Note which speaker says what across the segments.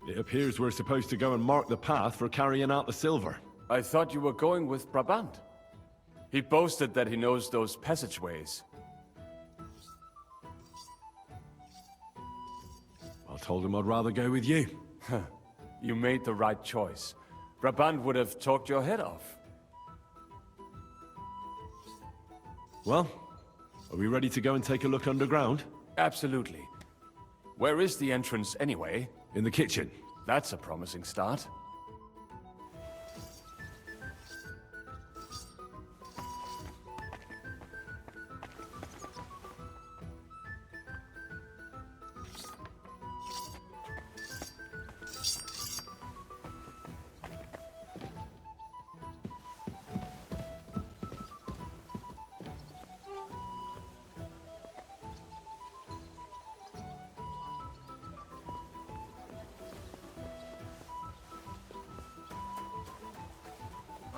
Speaker 1: It appears we're supposed to go and mark the path for carrying out the silver.
Speaker 2: I thought you were going with Brabant. He boasted that he knows those passageways.
Speaker 1: I told him I'd rather go with you.
Speaker 2: You made the right choice. Brabant would have talked your head off.
Speaker 1: Well, are we ready to go and take a look underground?
Speaker 2: Absolutely. Where is the entrance anyway?
Speaker 1: In the kitchen.
Speaker 2: That's a promising start.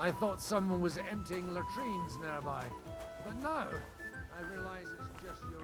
Speaker 3: I thought someone was emptying latrines nearby, but no. I realize it's just your...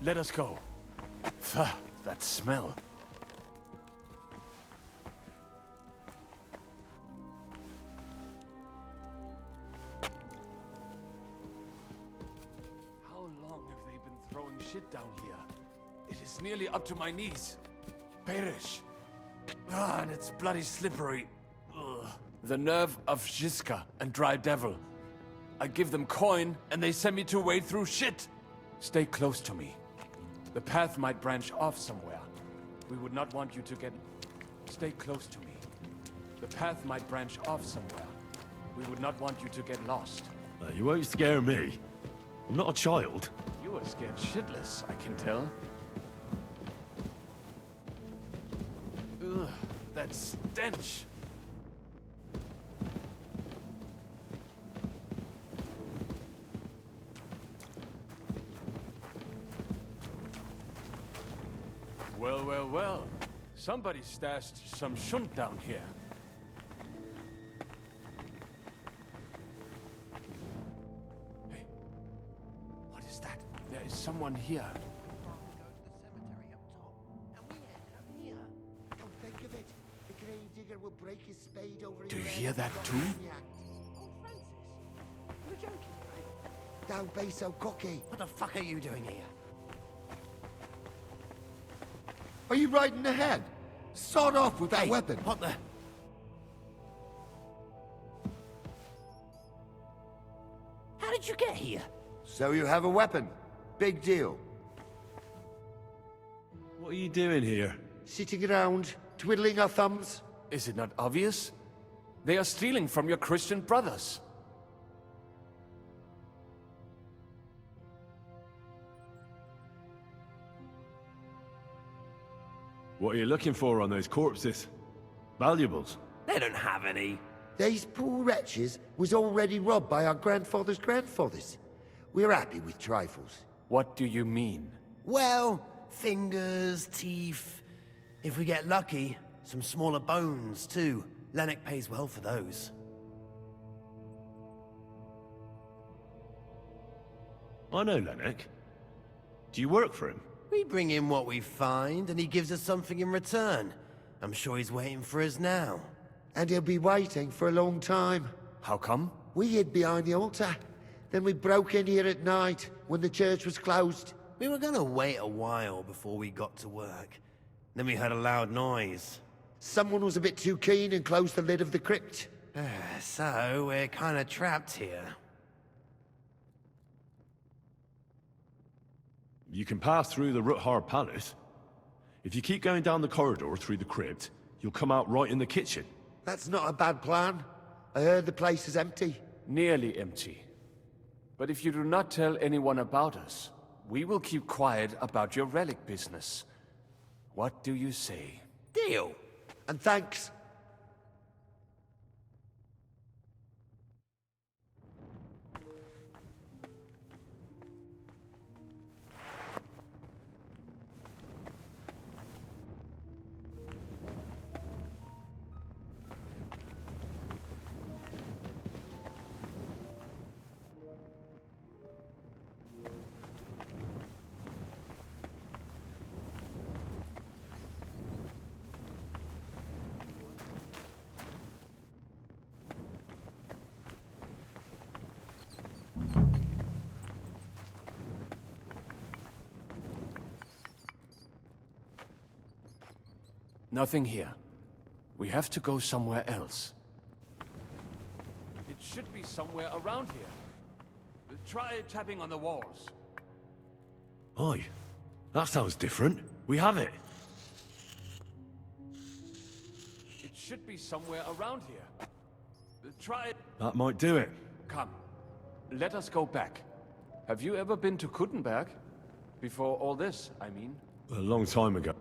Speaker 3: Let us go. Pho, that smell. How long have they been throwing shit down here? It is nearly up to my knees. Perish. Ah, and it's bloody slippery. Ugh. The nerve of Jiska and Dry Devil. I give them coin, and they send me to wade through shit. Stay close to me. The path might branch off somewhere. We would not want you to get... Stay close to me. The path might branch off somewhere. We would not want you to get lost.
Speaker 1: You won't scare me. I'm not a child.
Speaker 2: You are scared shitless, I can tell. Ugh, that stench! Well, well, well. Somebody stashed some shunt down here. Hey, what is that? There is someone here. Do you hear that too?
Speaker 4: You're joking, right? Don't be so cocky. What the fuck are you doing here? Are you riding ahead? Sod off with that weapon.
Speaker 5: What the... How did you get here?
Speaker 4: So you have a weapon. Big deal.
Speaker 1: What are you doing here?
Speaker 4: Sitting around, twiddling our thumbs.
Speaker 2: Is it not obvious? They are stealing from your Christian brothers.
Speaker 1: What are you looking for on those corpses? Valuables?
Speaker 5: They don't have any.
Speaker 4: These poor wretches was already robbed by our grandfathers' grandfathers. We're happy with trifles.
Speaker 2: What do you mean?
Speaker 5: Well, fingers, teeth. If we get lucky, some smaller bones, too. Lennox pays well for those.
Speaker 1: I know Lennox. Do you work for him?
Speaker 5: We bring in what we find, and he gives us something in return. I'm sure he's waiting for us now.
Speaker 4: And he'll be waiting for a long time.
Speaker 2: How come?
Speaker 4: We hid behind the altar. Then we broke in here at night, when the church was closed.
Speaker 5: We were gonna wait a while before we got to work. Then we heard a loud noise.
Speaker 4: Someone was a bit too keen and closed the lid of the crypt.
Speaker 5: So, we're kinda trapped here.
Speaker 1: You can pass through the Ruthar Palace. If you keep going down the corridor through the crypt, you'll come out right in the kitchen.
Speaker 4: That's not a bad plan. I heard the place is empty.
Speaker 2: Nearly empty. But if you do not tell anyone about us, we will keep quiet about your relic business. What do you say?
Speaker 5: Deal!
Speaker 4: And thanks.
Speaker 2: Nothing here. We have to go somewhere else. It should be somewhere around here. Try tapping on the walls.
Speaker 1: Oi, that sounds different. We have it.
Speaker 2: It should be somewhere around here. Try it.
Speaker 1: That might do it.
Speaker 2: Come. Let us go back. Have you ever been to Kuttenberg? Before all this, I mean.
Speaker 1: A long time ago.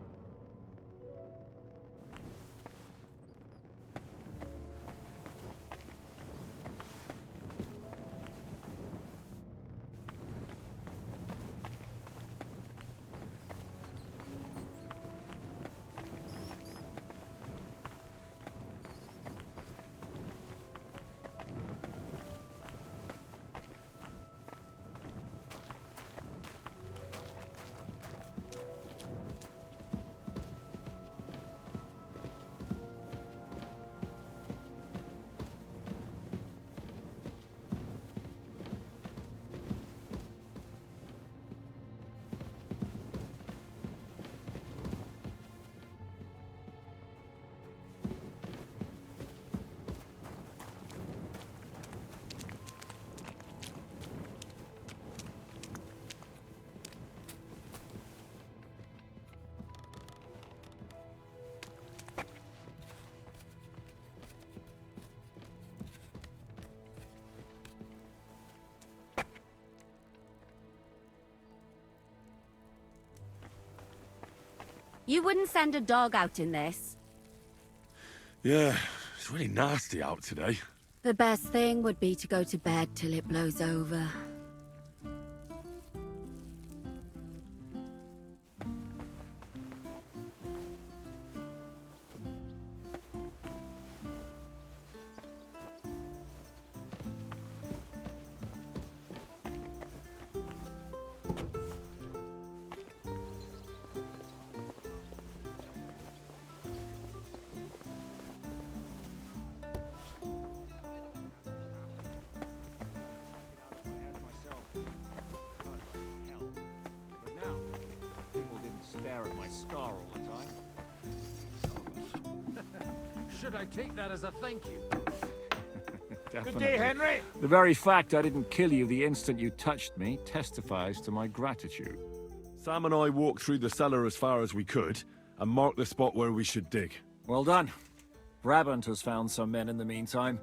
Speaker 6: You wouldn't send a dog out in this?
Speaker 1: Yeah, it's really nasty out today.
Speaker 6: The best thing would be to go to bed till it blows over.
Speaker 7: Stare at my scar all the time. Should I take that as a thank you? Good day, Henry! The very fact I didn't kill you the instant you touched me testifies to my gratitude.
Speaker 1: Sam and I walked through the cellar as far as we could and marked the spot where we should dig.
Speaker 7: Well done. Brabant has found some men in the meantime.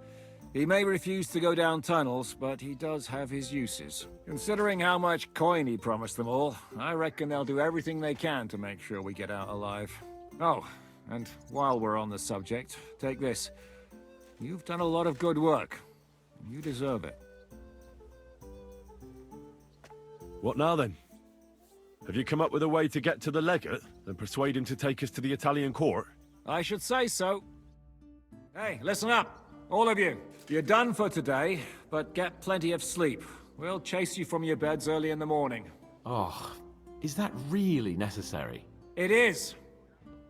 Speaker 7: He may refuse to go down tunnels, but he does have his uses. Considering how much coin he promised them all, I reckon they'll do everything they can to make sure we get out alive. Oh, and while we're on the subject, take this. You've done a lot of good work. You deserve it.
Speaker 1: What now then? Have you come up with a way to get to the legate and persuade him to take us to the Italian court?
Speaker 7: I should say so. Hey, listen up, all of you. You're done for today, but get plenty of sleep. We'll chase you from your beds early in the morning.
Speaker 8: Oh, is that really necessary?
Speaker 7: It is.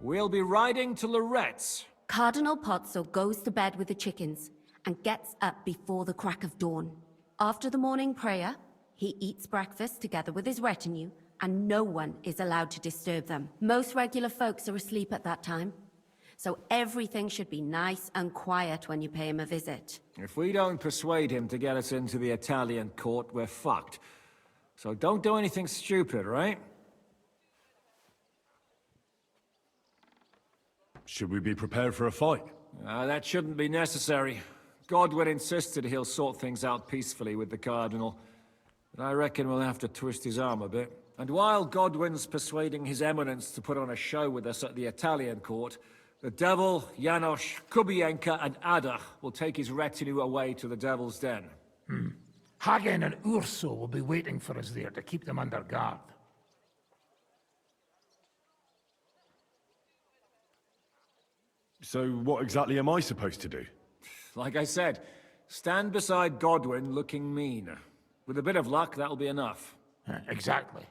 Speaker 7: We'll be riding to Lorette's.
Speaker 6: Cardinal Pozzo goes to bed with the chickens and gets up before the crack of dawn. After the morning prayer, he eats breakfast together with his retinue, and no one is allowed to disturb them. Most regular folks are asleep at that time, so everything should be nice and quiet when you pay him a visit.
Speaker 7: If we don't persuade him to get us into the Italian court, we're fucked. So don't do anything stupid, right?
Speaker 1: Should we be prepared for a fight?
Speaker 7: That shouldn't be necessary. Godwin insisted he'll sort things out peacefully with the Cardinal. But I reckon we'll have to twist his arm a bit. And while Godwin's persuading His Eminence to put on a show with us at the Italian court, the Devil, Janosch, Kubienka, and Ada will take his retinue away to the Devil's Den.
Speaker 9: Hagen and Urso will be waiting for us there to keep them under guard.
Speaker 1: So what exactly am I supposed to do?
Speaker 7: Like I said, stand beside Godwin looking mean. With a bit of luck, that'll be enough.
Speaker 9: Exactly.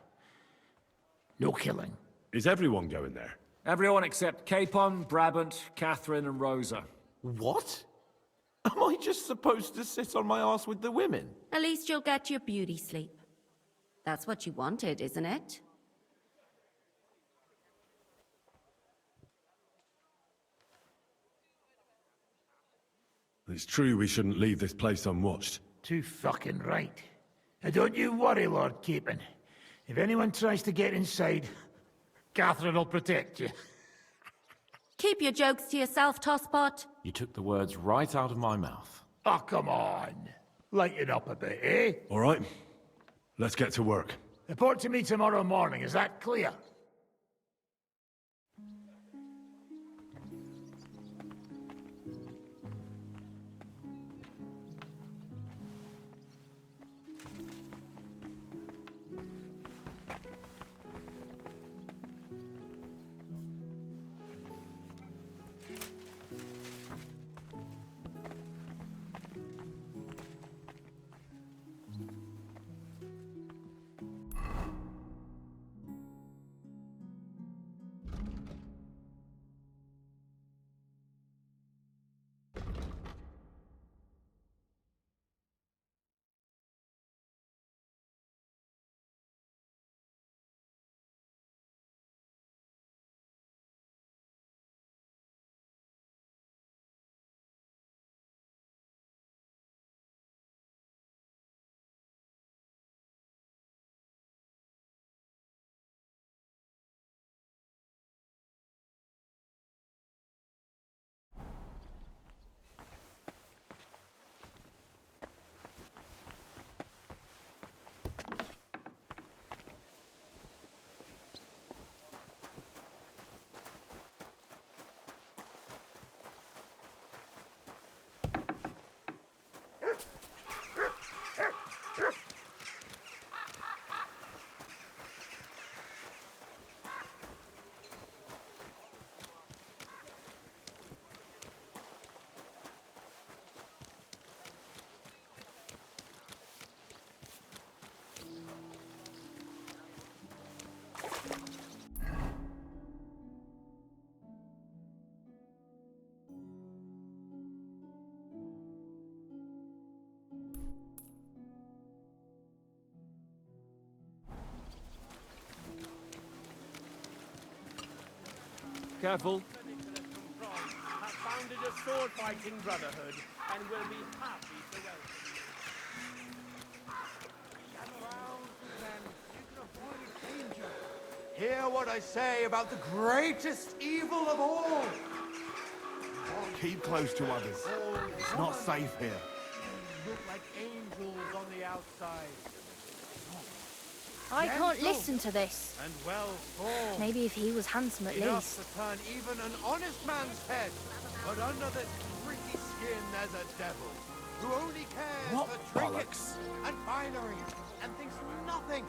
Speaker 9: No killing.
Speaker 1: Is everyone going there?
Speaker 7: Everyone except Capon, Brabant, Catherine, and Rosa.
Speaker 8: What? Am I just supposed to sit on my ass with the women?
Speaker 6: At least you'll get your beauty sleep. That's what you wanted, isn't it?
Speaker 1: It's true we shouldn't leave this place unwatched.
Speaker 9: Too fucking right. Now don't you worry, Lord Capon. If anyone tries to get inside, Catherine will protect you.
Speaker 6: Keep your jokes to yourself, Tosspot.
Speaker 8: You took the words right out of my mouth.
Speaker 9: Oh, come on. Lighten up a bit, eh?
Speaker 1: All right, let's get to work.
Speaker 9: Report to me tomorrow morning, is that clear?
Speaker 7: Careful.
Speaker 10: Have founded a sword-fighting brotherhood and will be happy to welcome you. Gather round, then. You can avoid danger.
Speaker 11: Hear what I say about the greatest evil of all.
Speaker 12: Keep close to others. It's not safe here.
Speaker 10: Look like angels on the outside.
Speaker 13: I can't listen to this.
Speaker 11: And well formed.
Speaker 13: Maybe if he was handsome at
Speaker 11: Enough
Speaker 13: least.
Speaker 11: to turn even an honest man's head. But under this gritty skin there's a devil who only cares
Speaker 12: What
Speaker 11: for trinkets
Speaker 12: bollocks?
Speaker 11: and finery and thinks nothing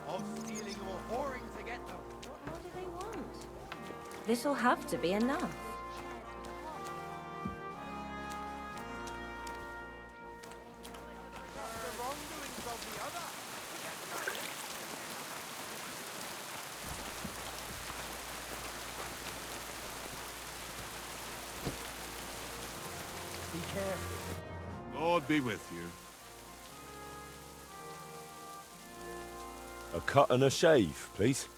Speaker 11: of stealing or whoring to get them.
Speaker 14: What more do they want? This'll have to be enough.
Speaker 11: The wrongdoings of the other.
Speaker 5: Be careful.
Speaker 12: Lord be with you.
Speaker 1: A cut and a shave, please.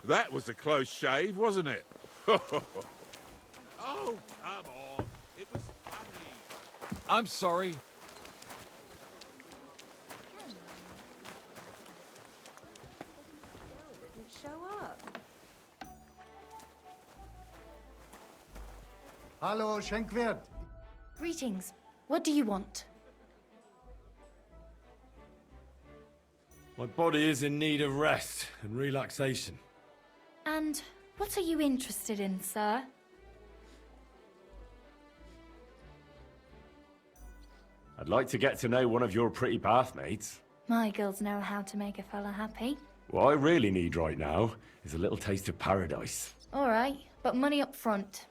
Speaker 12: That was a close shave, wasn't it? Oh, come on. It was funny.
Speaker 3: I'm sorry.
Speaker 14: Didn't show up.
Speaker 9: Hallo, Schenkwirt.
Speaker 13: Greetings. What do you want?
Speaker 1: My body is in need of rest and relaxation.
Speaker 13: And what are you interested in, sir?
Speaker 1: I'd like to get to know one of your pretty bathmates.
Speaker 13: My girls know how to make a fella happy.
Speaker 1: What I really need right now is a little taste of paradise.
Speaker 13: All right, but money up front.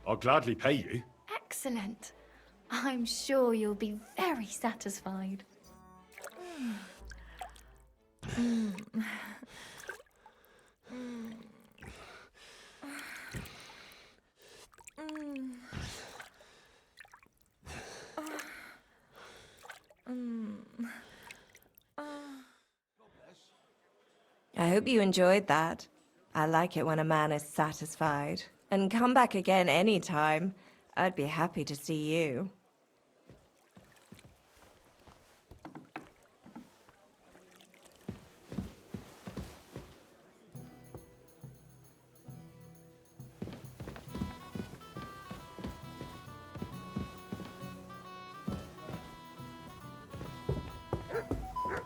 Speaker 1: I'll gladly pay you.
Speaker 13: Excellent. I'm sure you'll be very satisfied.
Speaker 14: I hope you enjoyed that. I like it when a man is satisfied. And come back again anytime. I'd be happy to see you.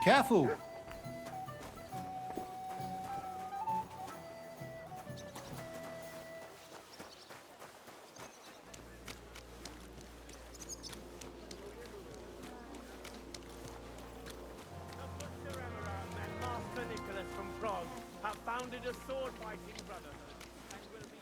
Speaker 9: Careful.
Speaker 10: Master Nicholas from Prague have founded a sword-fighting brotherhood and will be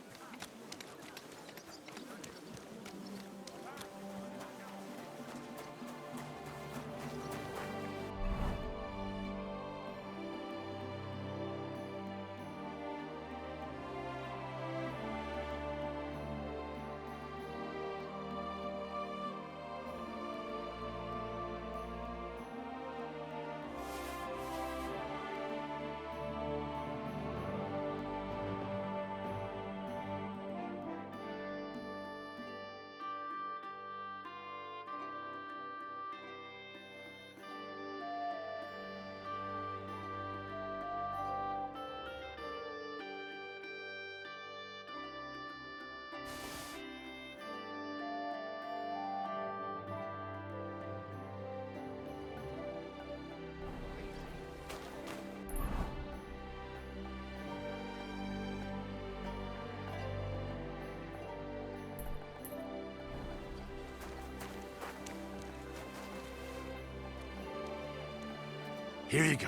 Speaker 1: Here you go.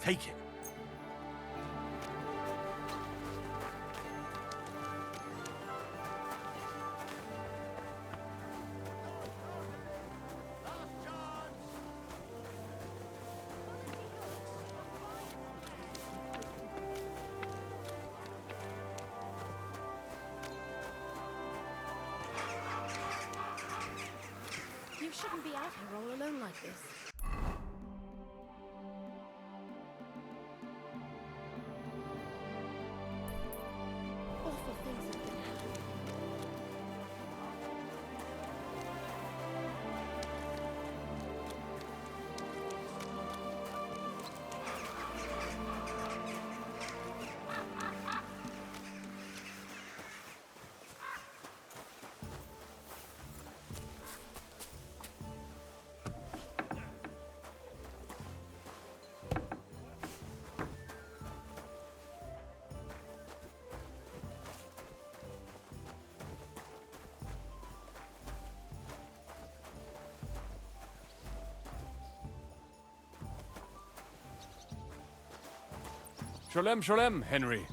Speaker 1: Take it.
Speaker 15: shouldn't be out here all alone like this. Awful things have been happening.
Speaker 2: Sholem, Sholem, Henry.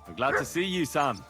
Speaker 1: I'm glad to see you, Sam.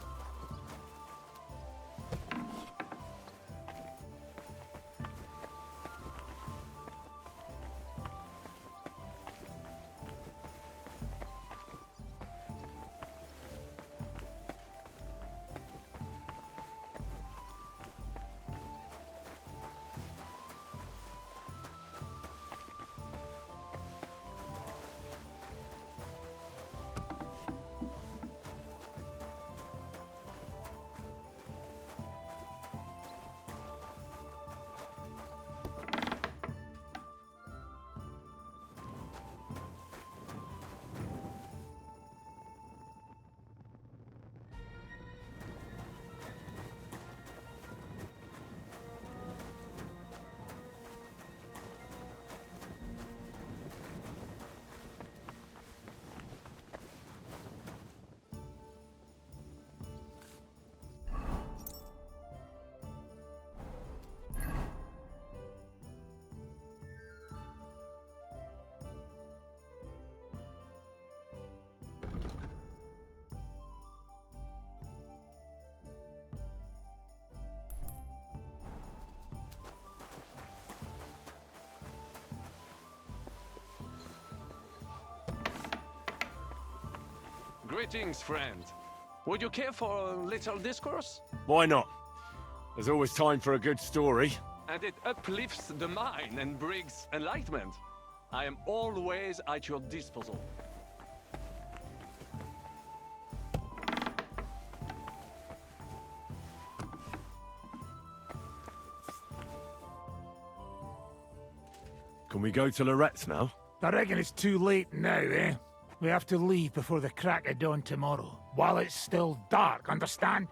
Speaker 16: Greetings, friend. Would you care for a little discourse?
Speaker 1: Why not? There's always time for a good story.
Speaker 16: And it uplifts the mind and brings enlightenment. I am always at your disposal.
Speaker 1: Can we go to Lorette's now?
Speaker 9: I reckon it's too late now, eh? We have to leave before the crack of dawn tomorrow, while it's still dark, understand?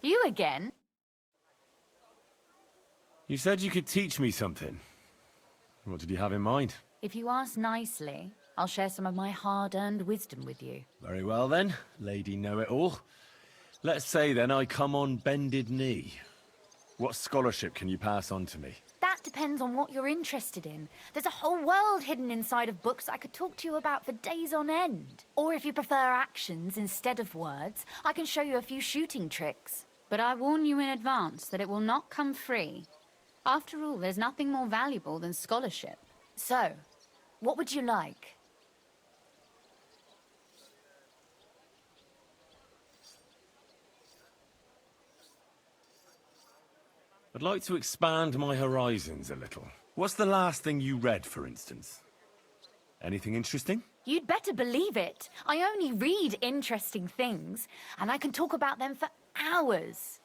Speaker 17: You again?
Speaker 1: You said you could teach me something. What did you have in mind?
Speaker 17: If you ask nicely, I'll share some of my hard-earned wisdom with you.
Speaker 1: Very well then, Lady Know-It-All. Let's say then I come on bended knee. What scholarship can you pass on to me?
Speaker 17: That depends on what you're interested in. There's a whole world hidden inside of books I could talk to you about for days on end. Or if you prefer actions instead of words, I can show you a few shooting tricks. But I warn you in advance that it will not come free. After all, there's nothing more valuable than scholarship. So, what would you like?
Speaker 1: I'd like to expand my horizons a little. What's the last thing you read, for instance? Anything interesting?
Speaker 17: You'd better believe it. I only read interesting things, and I can talk about them for hours.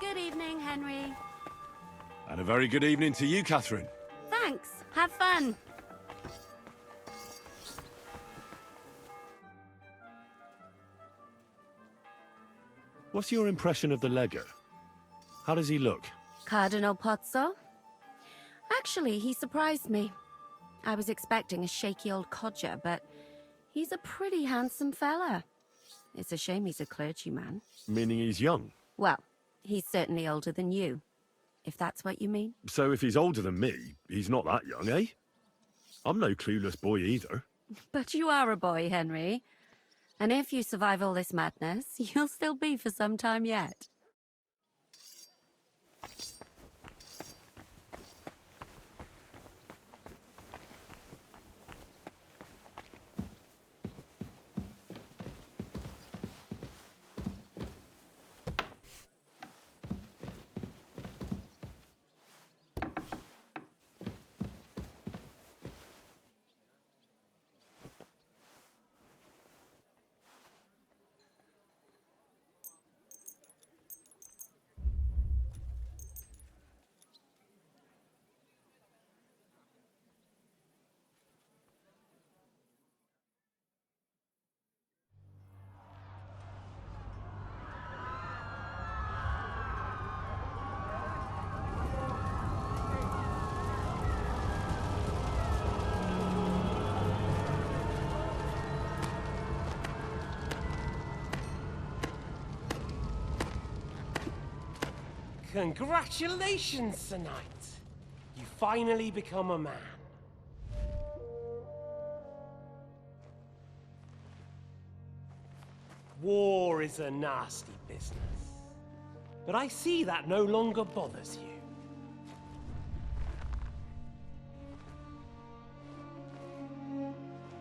Speaker 6: Good evening, Henry.
Speaker 1: And a very good evening to you, Catherine.
Speaker 6: Thanks. Have fun.
Speaker 1: What's your impression of the Legger? How does he look?
Speaker 6: Cardinal Pozzo? Actually, he surprised me. I was expecting a shaky old codger, but he's a pretty handsome fella. It's a shame he's a clergyman.
Speaker 1: Meaning he's young?
Speaker 6: Well, he's certainly older than you, if that's what you mean.
Speaker 1: So if he's older than me, he's not that young, eh? I'm no clueless boy either.
Speaker 6: But you are a boy, Henry. And if you survive all this madness, you'll still be for some time yet.
Speaker 18: Congratulations, Sir Knight. You finally become a man. War is a nasty business. But I see that no longer bothers you.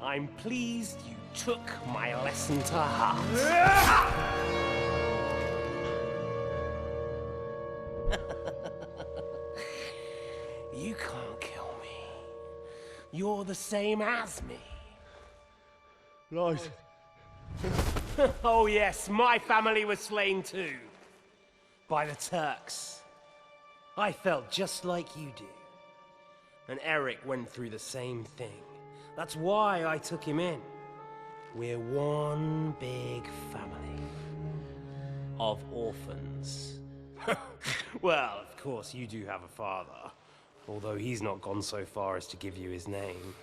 Speaker 18: I'm pleased you took my lesson to heart. You can't kill me. You're the same as me.
Speaker 1: Right.
Speaker 18: Oh yes, my family was slain too. By the Turks. I felt just like you do. And Eric went through the same thing. That's why I took him in. We're one big family. Of orphans. Well, of course you do have a father. Although he's not gone so far as to give you his name.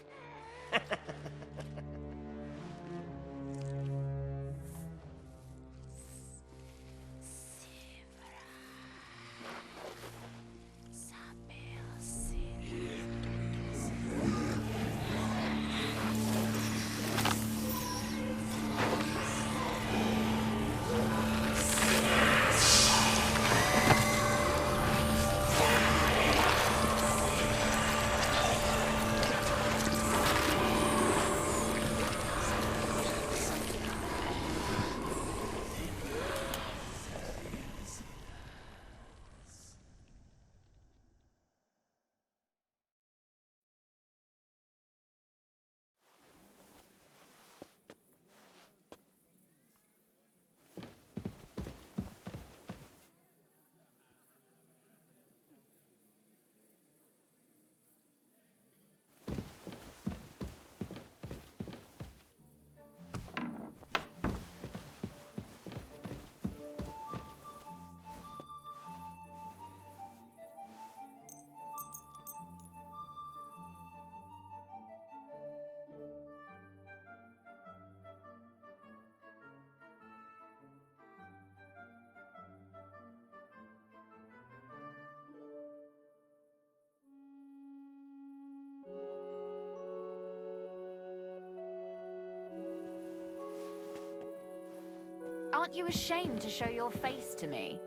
Speaker 17: aren't you ashamed to show your face to me?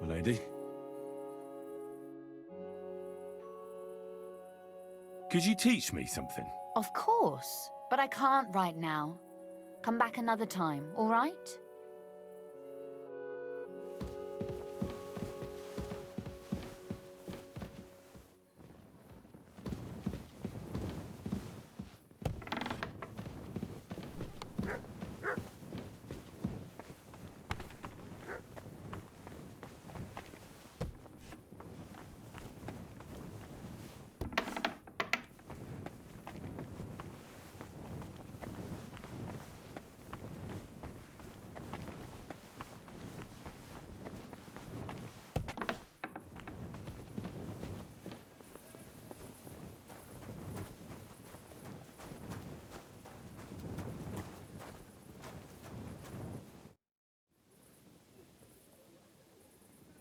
Speaker 1: My lady? Could you teach me something?
Speaker 17: Of course, but I can't right now. Come back another time, all right?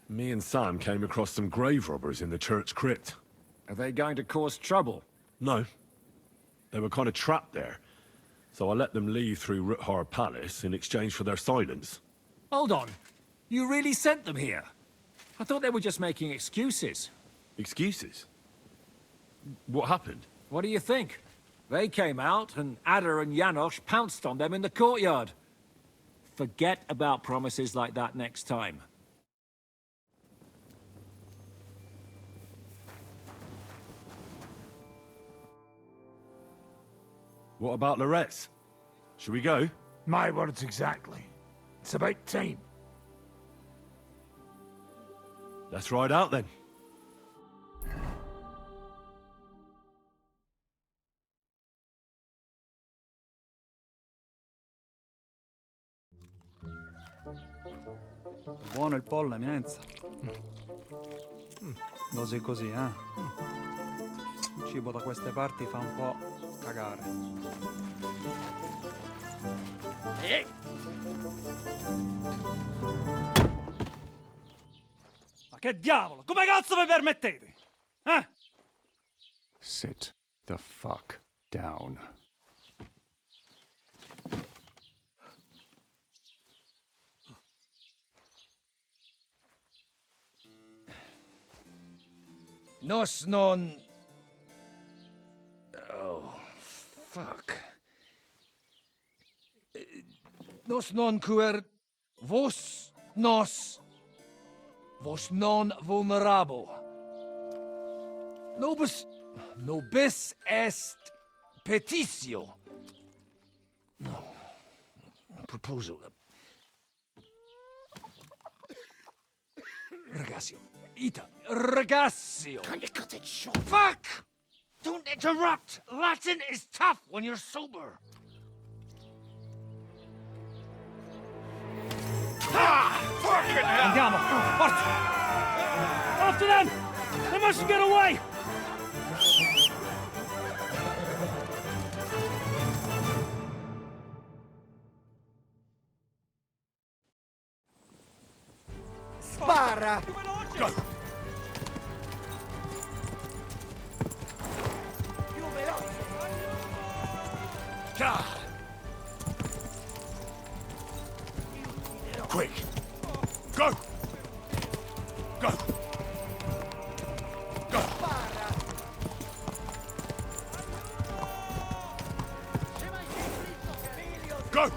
Speaker 1: Me and Sam came across some grave robbers in the church crypt.
Speaker 7: Are they going to cause trouble?
Speaker 1: No. They were kind of trapped there. So I let them leave through Ruthar Palace in exchange for their silence.
Speaker 7: Hold on. You really sent them here? I thought they were just making excuses.
Speaker 1: Excuses? What happened?
Speaker 7: What do you think? They came out, and Ada and Janosch pounced on them in the courtyard. Forget about promises like that next time.
Speaker 1: What about Loretz? Should we go?
Speaker 9: My words exactly. It's about time.
Speaker 1: Let's ride out then.
Speaker 19: Buono il pollo, eminenza. Così così, eh? Il cibo da queste parti fa un po' cagare. Ma che diavolo? Come cazzo vi permettete? Eh?
Speaker 20: Sit the fuck down.
Speaker 21: Nos non... Oh, fuck. Nos non cuer... Vos nos... Vos non vulnerabo. Nobis est petitio. No. Proposal. Ragazio. Ita. Ragazio.
Speaker 9: Can you cut it short?
Speaker 21: Fuck! Don't interrupt! Latin is tough when you're sober.
Speaker 19: Andiamo! Forza! After them! They must get away!
Speaker 11: Spara!
Speaker 1: Go! Quick! Go! Go! Go! Go!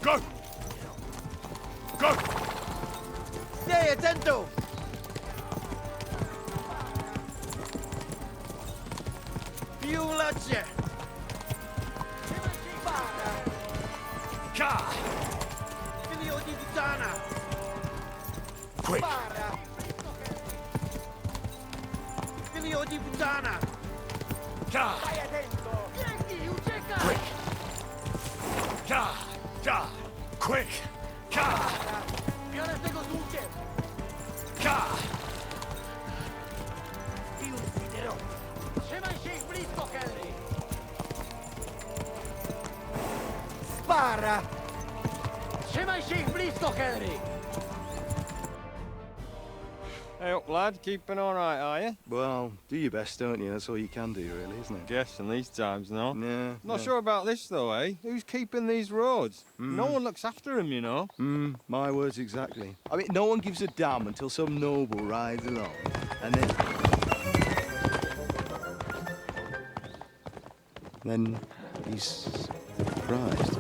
Speaker 1: Go! Go!
Speaker 11: Stay attento! Più luce! Figlio di puttana!
Speaker 1: Quick!
Speaker 11: Spara! Figlio di puttana! Stai attento! Prendi, uccica!
Speaker 1: Quick! Quick!
Speaker 11: E ora se conduce! Io ucciderò! Trzymaj się ich blisko, Henry! Spara! Trzymaj się ich blisko, Henry!
Speaker 19: Hey up, lad. Keeping all right, are you?
Speaker 4: Well, do your best, don't you? That's all you can do, really, isn't it?
Speaker 19: Guess in these times, no?
Speaker 4: Yeah.
Speaker 19: Not sure about this, though, eh? Who's keeping these roads? No
Speaker 4: Mm.
Speaker 19: one looks after them, you know.
Speaker 4: My words exactly. I mean, no one gives a damn until some noble rides along, and then he's surprised.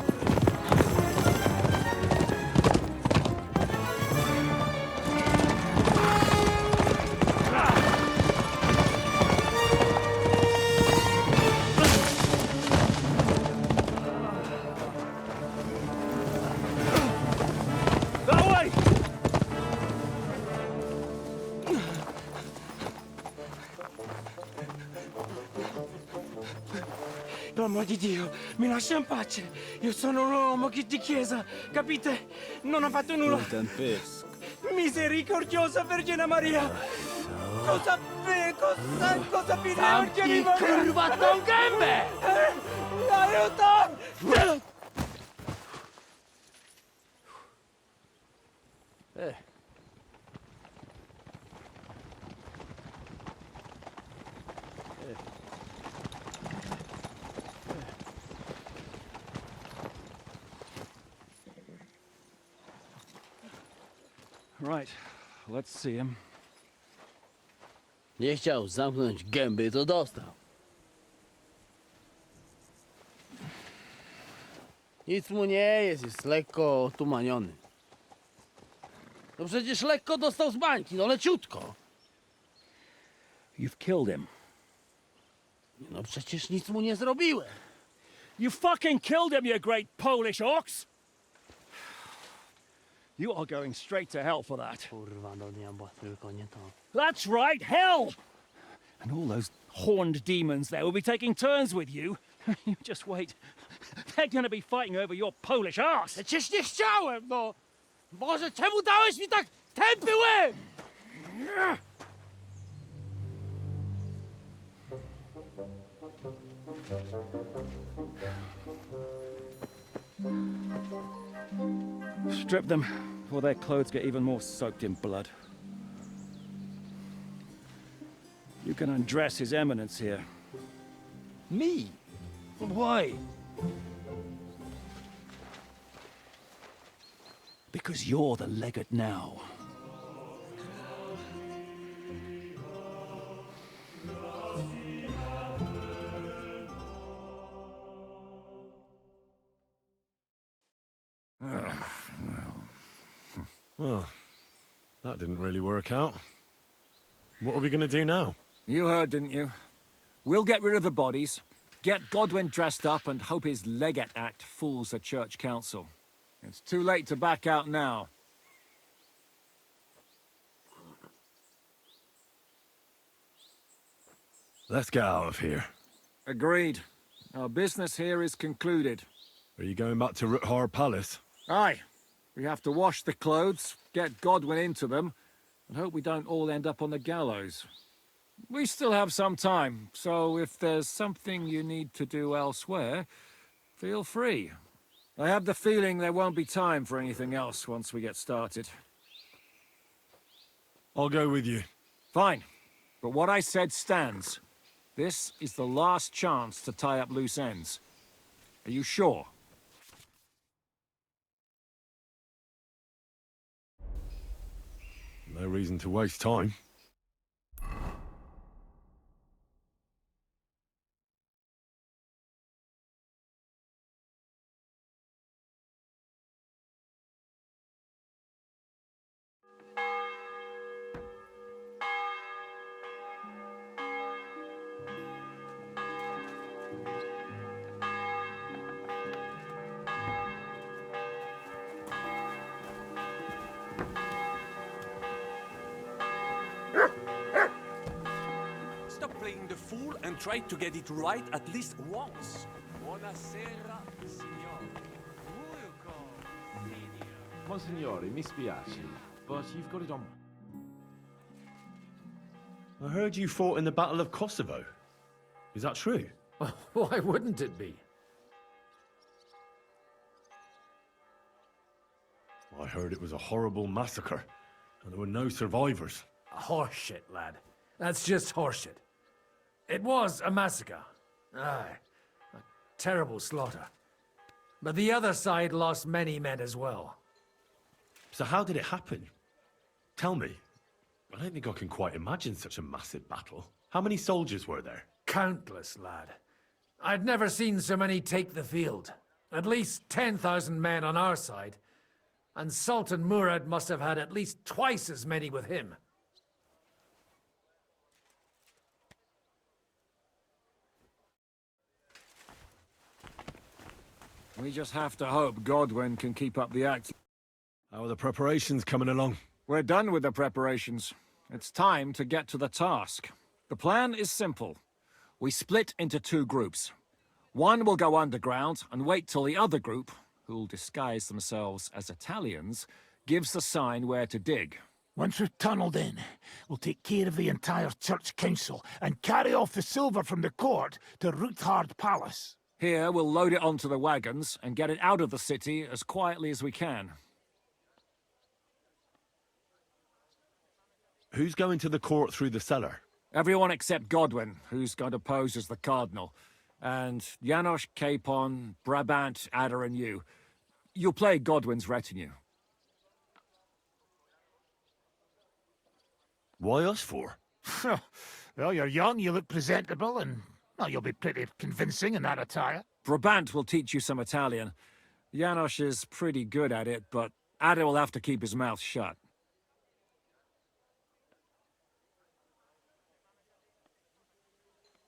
Speaker 22: L'uomo di Dio, mi lascia in pace. Io sono un uomo di chiesa, capite? Non ho fatto nulla. Misericordiosa Vergine Maria! Cosa pide Vergine Maria?
Speaker 10: curvato un gambe!
Speaker 22: Aiuto!
Speaker 7: Right, let's see him.
Speaker 10: Nie chciał zamknąć gęby, to dostał. Nic mu nie jest lekko otumaniony. No przecież lekko dostał z bańki, no leciutko.
Speaker 7: You've killed him.
Speaker 10: No przecież nic mu nie zrobiłem.
Speaker 7: You fucking killed him, you great Polish ox! You are going straight to hell for that.
Speaker 10: Kurwa, do diabła, tylko nie to.
Speaker 7: That's right, hell! And all those horned demons there will be taking turns with you. You just wait. They're gonna be fighting over your Polish ass.
Speaker 10: Przecież nie chciałem, no! Boże, czemu dałeś mi tak tępy łeb?
Speaker 7: Strip them before their clothes get even more soaked in blood. You can undress His Eminence here.
Speaker 10: Me? Why?
Speaker 7: Because you're the legate now.
Speaker 1: Well, that didn't really work out. What are we going to do now?
Speaker 7: You heard, didn't you? We'll get rid of the bodies, get Godwin dressed up, and hope his Legate Act fools the Church Council. It's too late to back out now.
Speaker 1: Let's get out of here.
Speaker 7: Agreed. Our business here is concluded.
Speaker 1: Are you going back to Ruthar Palace?
Speaker 7: Aye. We have to wash the clothes, get Godwin into them, and hope we don't all end up on the gallows. We still have some time, so if there's something you need to do elsewhere, feel free. I have the feeling there won't be time for anything else once we get started.
Speaker 1: I'll go with you.
Speaker 7: Fine. But what I said stands. This is the last chance to tie up loose ends. Are you sure?
Speaker 1: No reason to waste time.
Speaker 16: Stop playing the fool and try to get it right at least once. Buonasera, signore.
Speaker 8: Monsignore, mi spiace, but you've got it on.
Speaker 1: I heard you fought in the Battle of Kosovo. Is that true?
Speaker 8: Why wouldn't it be?
Speaker 1: I heard it was a horrible massacre, and there were no survivors.
Speaker 5: Horseshit, lad. That's just horseshit. It was a massacre. Aye. A terrible slaughter. But the other side lost many men as well.
Speaker 1: So how did it happen? Tell me. I don't think I can quite imagine such a massive battle. How many soldiers were there?
Speaker 5: Countless, lad. I'd never seen so many take the field. At least 10,000 men on our side. And Sultan Murad must have had at least twice as many with him.
Speaker 7: We just have to hope Godwin can keep up the act.
Speaker 1: How are the preparations coming along?
Speaker 7: We're done with the preparations. It's time to get to the task. The plan is simple. We split into two groups. One will go underground and wait till the other group, who'll disguise themselves as Italians, gives the sign where to dig.
Speaker 9: Once we've tunneled in, we'll take care of the entire church council and carry off the silver from the court to Ruthard Palace.
Speaker 7: Here, we'll load it onto the wagons and get it out of the city as quietly as we can.
Speaker 1: Who's going to the court through the cellar?
Speaker 7: Everyone except Godwin, who's going to pose as the Cardinal. And Janos, Capon, Brabant, Ada and you. You'll play Godwin's retinue.
Speaker 1: Why us for?
Speaker 9: Well, you're young, you look presentable, and well, you'll be pretty convincing in that attire.
Speaker 7: Brabant will teach you some Italian. Janos is pretty good at it, but Ada will have to keep his mouth shut.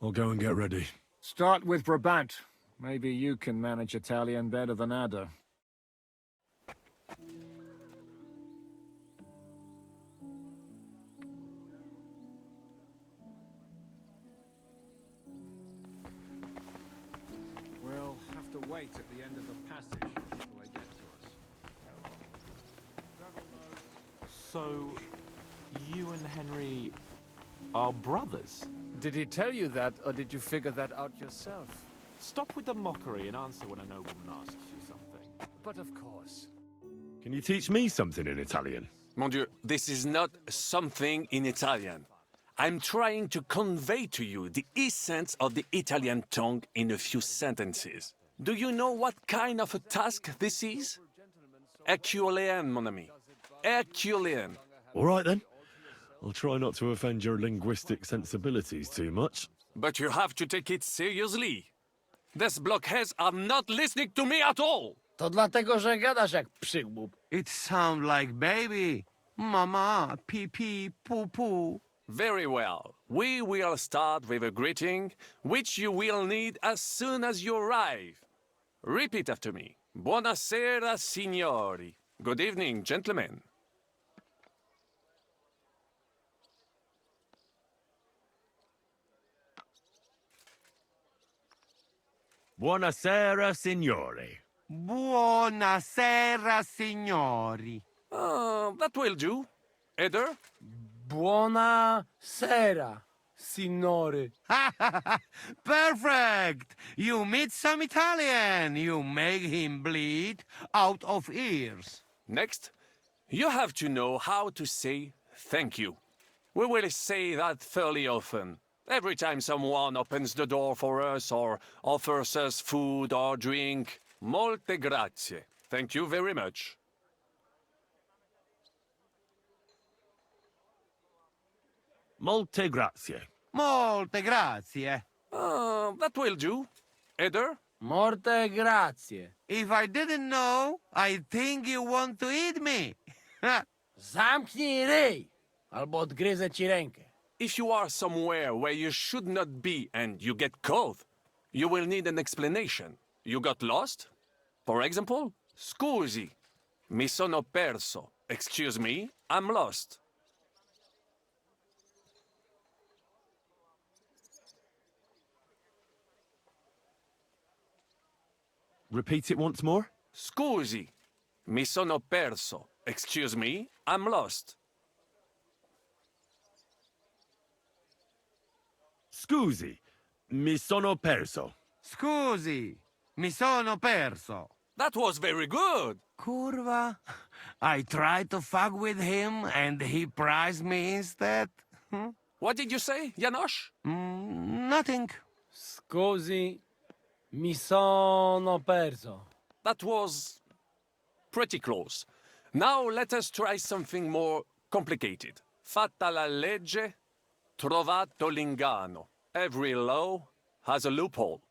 Speaker 1: I'll go and get ready.
Speaker 7: Start with Brabant. Maybe you can manage Italian better than Ada. We'll have to wait at the end of the passage until they get to us.
Speaker 8: So, you and Henry are brothers?
Speaker 2: Did he tell you that, or did you figure that out yourself?
Speaker 8: Stop with the mockery and answer when a nobleman asks you something.
Speaker 2: But of course.
Speaker 1: Can you teach me something in Italian?
Speaker 16: Mon Dieu, this is not something in Italian. I'm trying to convey to you the essence of the Italian tongue in a few sentences. Do you know what kind of a task this is? Herculean, mon ami. Herculean.
Speaker 1: All right then. I'll try not to offend your linguistic sensibilities too much.
Speaker 16: But you have to take it seriously. These blockheads are not listening to me at all.
Speaker 10: To dlatego, że gadasz jak przygłup.
Speaker 11: It sounds like baby. Mama, pee pee, poo poo.
Speaker 16: Very well. We will start with a greeting, which you will need as soon as you arrive. Repeat after me. Buonasera, signori. Good evening, gentlemen.
Speaker 1: Buonasera, signori.
Speaker 11: Buonasera, signori.
Speaker 16: That will do. Eder?
Speaker 10: Buonasera, signore.
Speaker 11: Perfect! You meet some Italian. You make him bleed out of ears.
Speaker 16: Next, you have to know how to say thank you. We will say that fairly often. Every time someone opens the door for us or offers us food or drink. Molte grazie. Thank you very much.
Speaker 1: Molte grazie.
Speaker 11: Molte grazie.
Speaker 16: That will do. Eder?
Speaker 10: Morte grazie.
Speaker 11: If I didn't know, I'd think you want to eat me.
Speaker 10: Zamknij ryj, albo odgryzę ci rękę.
Speaker 16: If you are somewhere where you should not be and you get caught, you will need an explanation. You got lost? For example, scusi, mi sono perso. Excuse me, I'm lost.
Speaker 1: Repeat it once more.
Speaker 16: Scusi, mi sono perso. Excuse me, I'm lost.
Speaker 1: Scusi, mi sono perso.
Speaker 11: Scusi, mi sono perso.
Speaker 16: That was very good.
Speaker 11: Kurwa. I tried to fuck with him and he prized me instead.
Speaker 16: What did you say, Janosch?
Speaker 11: Nothing.
Speaker 10: Scusi, mi sono perso.
Speaker 16: That was pretty close. Now let us try something more complicated. Fatta la legge, trovato l'ingano. Every law has a loophole.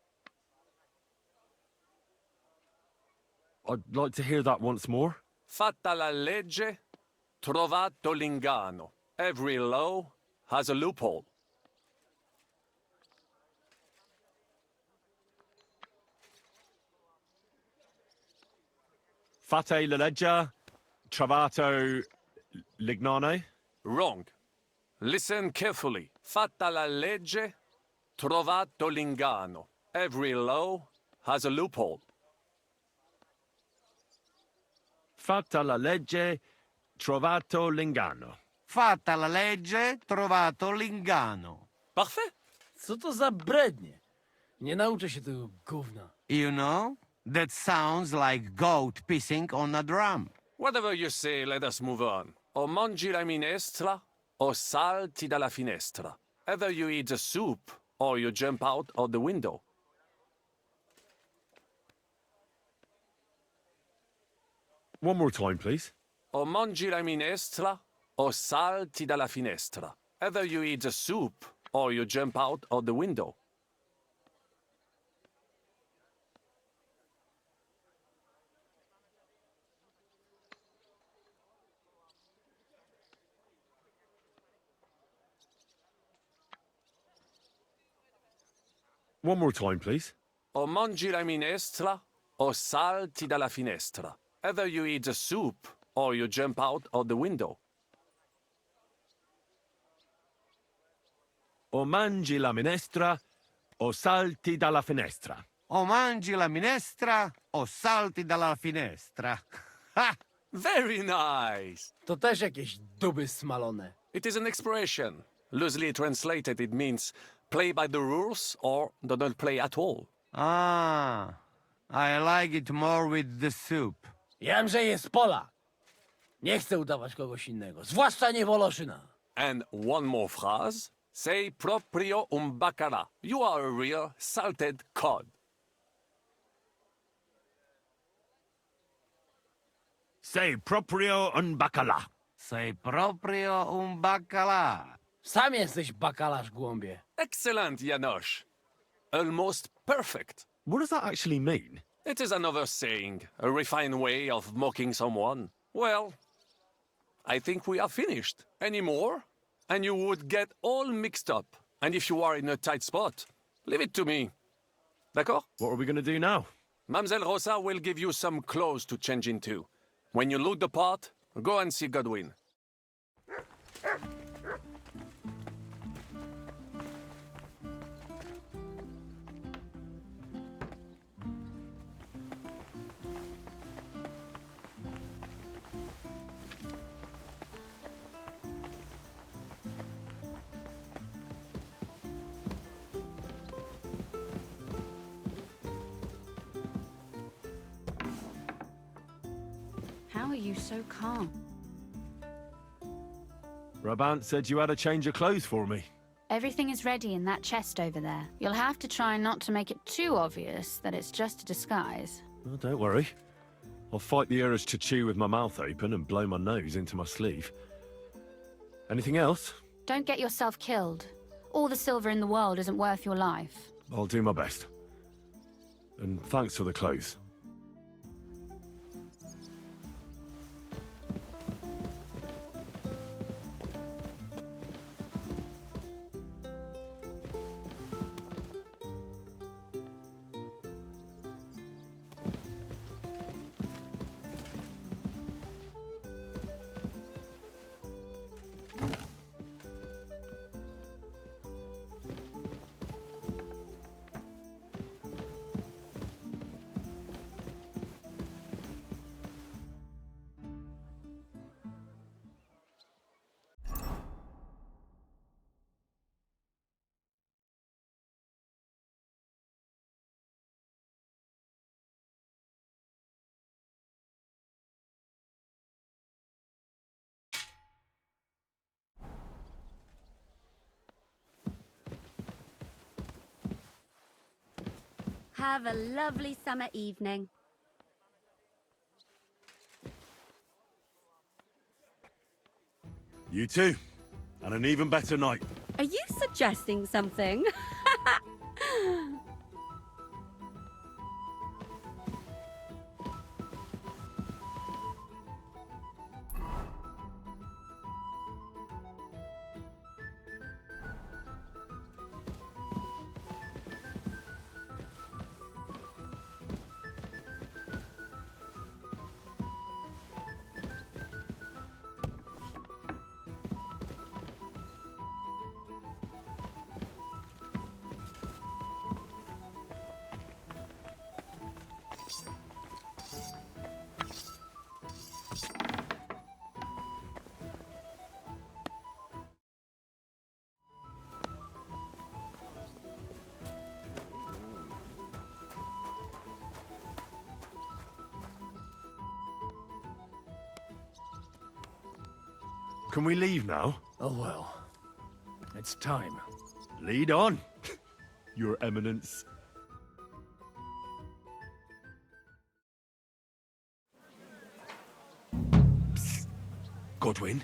Speaker 1: I'd like to hear that once more.
Speaker 16: Fatta la legge, trovato l'ingano. Every law has a loophole.
Speaker 1: Fate la legge, trovato l'ignano.
Speaker 16: Wrong. Listen carefully. Fatta la legge, trovato l'ingano. Every law has a loophole.
Speaker 1: Fatta la legge, trovato l'ingano.
Speaker 11: Fatta la legge, trovato l'ingano.
Speaker 16: Parfait.
Speaker 10: Co to za brednie? Nie nauczę się tego gówna.
Speaker 11: You know, that sounds like goat pissing on a drum.
Speaker 16: Whatever you say, let us move on. O mangi la minestra, o salti dalla finestra. Either you eat the soup, or you jump out of the window.
Speaker 1: One more time, please.
Speaker 16: O mangi la minestra, o salti dalla finestra. Either you eat the soup, or you jump out of the window.
Speaker 1: One more time, please.
Speaker 16: O mangi la minestra, o salti dalla finestra. Either you eat the soup, or you jump out of the window.
Speaker 1: O mangi la minestra, o salti dalla finestra.
Speaker 11: O mangi la minestra, o salti dalla finestra. Ha!
Speaker 16: Very nice.
Speaker 10: To też jakieś duby smalone.
Speaker 16: It is an expression. Loosely translated, it means play by the rules or do not play at all.
Speaker 11: Ah, I like it more with the soup.
Speaker 10: Jam, że jest Polak. Nie chcę udawać kogoś innego, zwłaszcza nie Woloszyna.
Speaker 16: And one more phrase. Say proprio un bacala. You are a real salted cod.
Speaker 1: Say proprio un bacala.
Speaker 11: Say proprio un bacala.
Speaker 10: Sam jesteś bakalarz, głąbie.
Speaker 16: Excellent, Janosch. Almost perfect.
Speaker 1: What does that actually mean?
Speaker 16: It is another saying, a refined way of mocking someone. Well, I think we are finished. Any more? And you would get all mixed up. And if you are in a tight spot, leave it to me. D'accord?
Speaker 1: What are we going to do now?
Speaker 16: Mamselle Rosa will give you some clothes to change into. When you look the part, go and see Godwin.
Speaker 6: How are you so calm?
Speaker 1: Brabant said you had a change of clothes for me.
Speaker 17: Everything is ready in that chest over there. You'll have to try not to make it too obvious that it's just a disguise.
Speaker 1: Oh, don't worry. I'll fight the urge to chew with my mouth open and blow my nose into my sleeve. Anything else?
Speaker 17: Don't get yourself killed. All the silver in the world isn't worth your life.
Speaker 1: I'll do my best. And thanks for the clothes.
Speaker 6: Have a lovely summer evening.
Speaker 1: You too. And an even better night.
Speaker 6: Are you suggesting something?
Speaker 1: Can we leave now?
Speaker 5: Oh well. It's time.
Speaker 1: Lead on, Your Eminence. Psst. Godwin,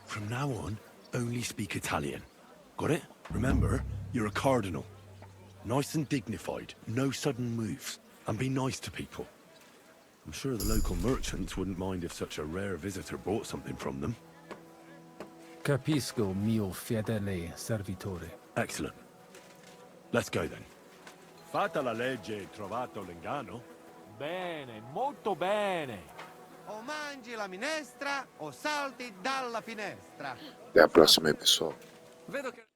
Speaker 1: from now on, only speak Italian. Got it? Remember, you're a cardinal. Nice and dignified, no sudden moves, and be nice to people. I'm sure the local merchants wouldn't mind if such a rare visitor bought something from them.
Speaker 5: Capisco, mio fedele servitore.
Speaker 1: Excellent. Let's go then. Fatta la legge, trovato l'inganno.
Speaker 8: Bene, molto bene.
Speaker 11: O mangi la minestra o salti dalla finestra.
Speaker 3: Até a próxima, aí, pessoal.
Speaker 16: Vedo che